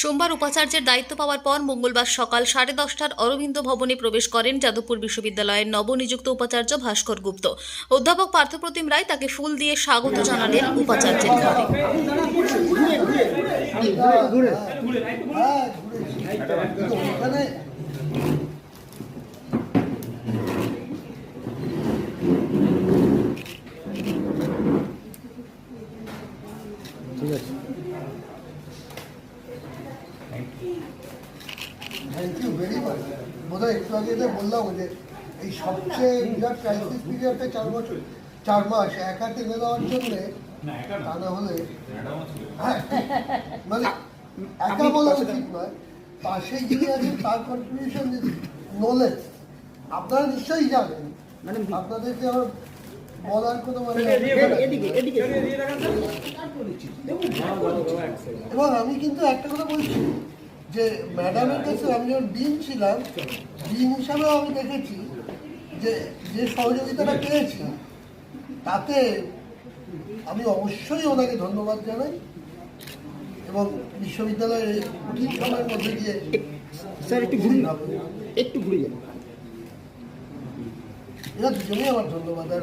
সোমবার উপাচার্যের দায়িত্ব পাওয়ার পর মঙ্গলবার সকাল 10:30টার অরবিন্দ ভবনে প্রবেশ করেন যাদবপুর বিশ্ববিদ্যালয়ের নবনিযুক্ত উপাচার্য ভাস্কর গুপ্ত। অধ্যাপক পার্থপ্রতিম রায় তাকে ফুল দিয়ে স্বাগত জানালেন উপাচার্যের ঘরে। ঠিক আছে, থ্যাংক ইউ ভেরি মাচ। বোধহয় একটু আগে এটা বললাম যে এই সবচেয়ে বিরাট ক্রাইসিস পিরিয়ডটা 4 মাস একা টেনে দেওয়ার জন্যে, তা না হলে মানে একা বলা উচিত নয়, পাশে যিনি আছেন তার কন্ট্রিবিউশন নলেজ আপনারা নিশ্চয়ই জানেন, আপনাদেরকে আমার বলার কোনো মানে। এবং আমি কিন্তু একটা কথা বলছি যে ম্যাডামের কাছে আমি যখন ডিন ছিলাম, ডিন হিসাবেও আমি দেখেছি যে যে সহযোগিতাটা পেয়েছি তাতে আমি অবশ্যই ওনাকে ধন্যবাদ জানাই। এবং বিশ্ববিদ্যালয়ের এই কঠিন সময়ের মধ্যে দিয়ে স্যার একটু ঘুরে যান। এরা দুজনেই আমার ধন্যবাদ। আর